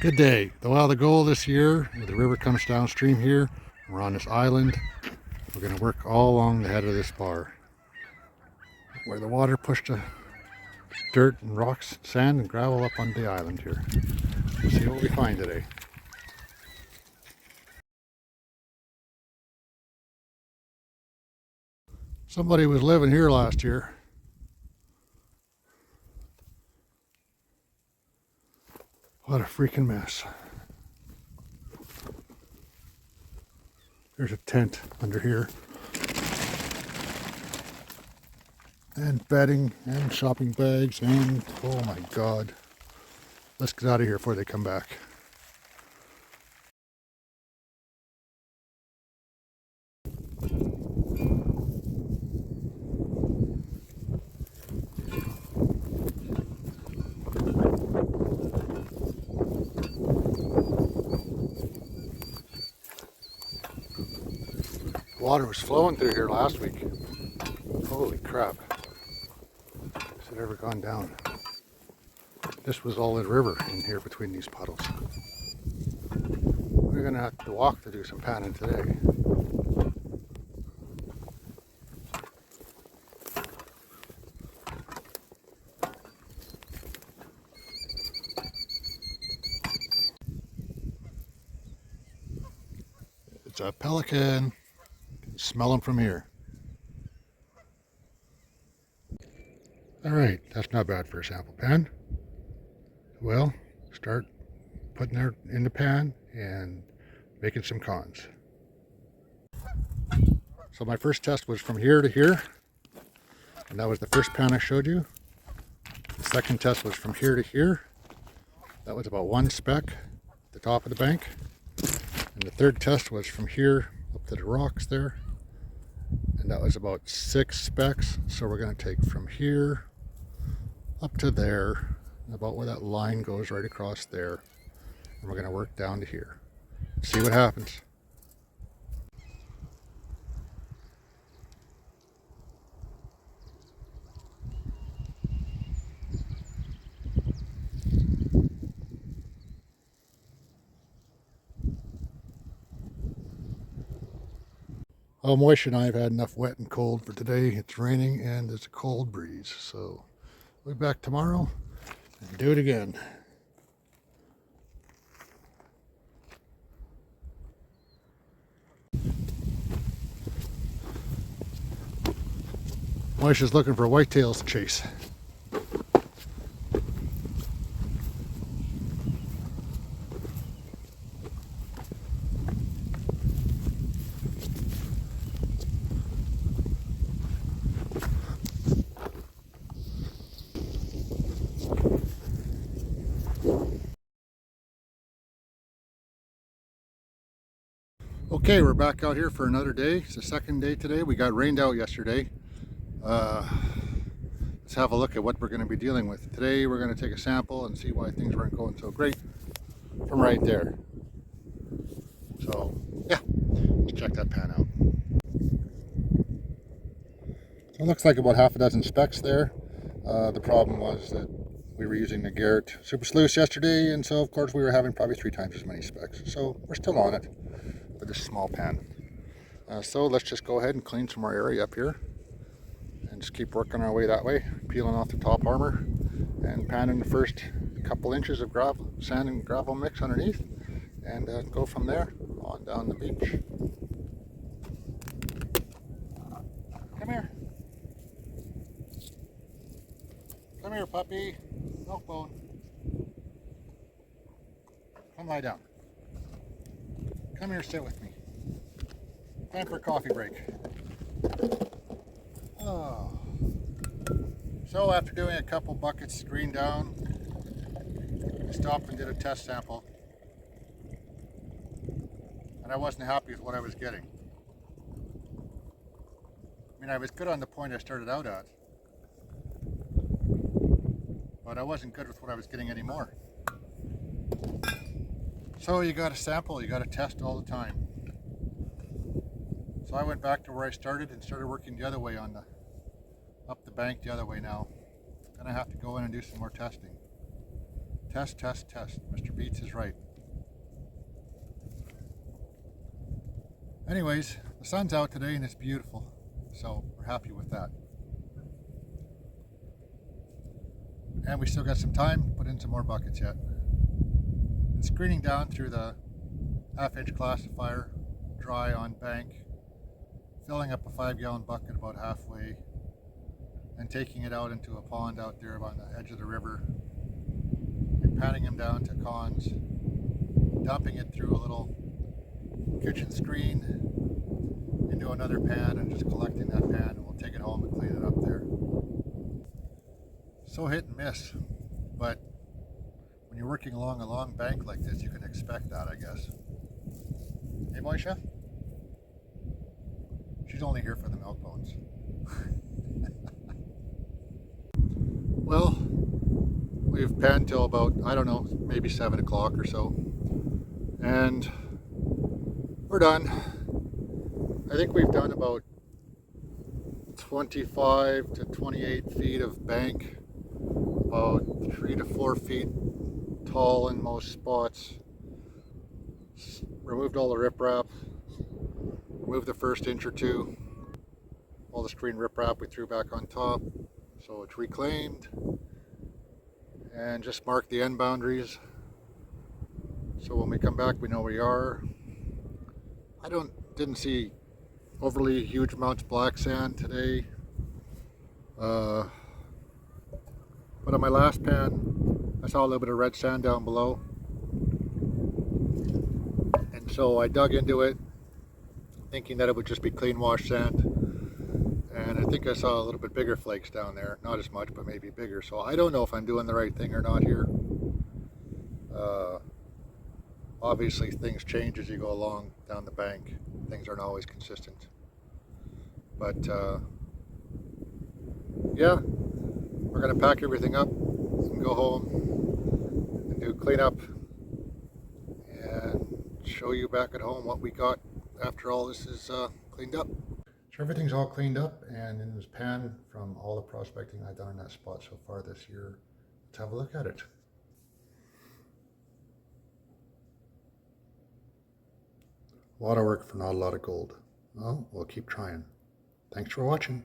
Good day. Well, the goal this year, the river comes downstream here. We're on this island. We're going to work all along the head of this bar, where the water pushed the dirt and rocks, sand and gravel up on the island here. We'll see what we find today. Somebody was living here last year. What a freaking mess. There's a tent under here. And bedding and shopping bags and oh my god. Let's get out of here before they come back. Water was flowing through here last week. Holy crap. Has it ever gone down? This was all the river in here between these puddles. We're going to have to walk to do some panning today. It's a pelican. Smell them from here. Alright, that's not bad for a sample pan. Well, start putting it in the pan and making some cons. So my first test was from here to here, and that was the first pan I showed you. The second test was from here to here. That was about one speck at the top of the bank. And the third test was from here up to the rocks there. And that was about 6 specks. So we're going to take from here up to there, about where that line goes right across there. And we're going to work down to here. See what happens. Well, Moish and I have had enough wet and cold for today. It's raining and there's a cold breeze. So we'll be back tomorrow and do it again. Moish is looking for whitetails to chase. Okay, we're back out here for another day. It's the second day today. We got rained out yesterday. Let's have a look at what we're going to be dealing with. Today we're going to take a sample and see why things weren't going so great from right there. So yeah, let's check that pan out. So it looks like about half a dozen specks there. The problem was that we were using the Garrett Super Sleuth yesterday, and so of course we were having probably 3 times as many specks. So we're still on it with this small pan. So let's just go ahead and clean some more area up here and just keep working our way that way, peeling off the top armor and panning the first couple inches of gravel, sand and gravel mix underneath, and go from there on down the beach. Come here. Come here, puppy. Milk bone. Come lie down. Come here, sit with me. Time for a coffee break. Oh. So after doing a couple buckets green down, I stopped and did a test sample. And I wasn't happy with what I was getting. I mean, I was good on the point I started out at, but I wasn't good with what I was getting anymore. So you got to sample, you got to test all the time. So I went back to where I started and started working the other way on the, up the bank the other way now. Gonna have to go in and do some more testing. Test, test, test. Mr. Beats is right. Anyways, the sun's out today and it's beautiful, so we're happy with that. And we still got some time to put in some more buckets yet. And screening down through the half-inch classifier, dry on bank, filling up a 5-gallon bucket about halfway, and taking it out into a pond out there on the edge of the river, and panning them down to cons, dumping it through a little kitchen screen into another pan and just collecting that pan, and we'll take it home and clean it up there. So hit and miss, but when you're working along a long bank like this, you can expect that, I guess. Hey, Moisha? She's only here for the milk bones. Well, we've panned till about, I don't know, maybe 7 o'clock or so. And we're done. I think we've done about 25 to 28 feet of bank, about 3 to 4 feet tall in most spots. Removed all the riprap, removed the first inch or two. All the screen riprap we threw back on top, so it's reclaimed, and just marked the end boundaries. So when we come back, we know where we are. I didn't see overly huge amounts of black sand today. But on my last pan, I saw a little bit of red sand down below. And so I dug into it, thinking that it would just be clean wash sand. And I think I saw a little bit bigger flakes down there. Not as much, but maybe bigger. So I don't know if I'm doing the right thing or not here. Obviously things change as you go along down the bank. Things aren't always consistent. But yeah, we're going to pack everything up and go home and do cleanup and show you back at home what we got after all this is cleaned up. So everything's all cleaned up and in this pan from all the prospecting I've done in that spot so far this year. Let's have a look at it. A lot of work for not a lot of gold. Well, we'll keep trying. Thanks for watching.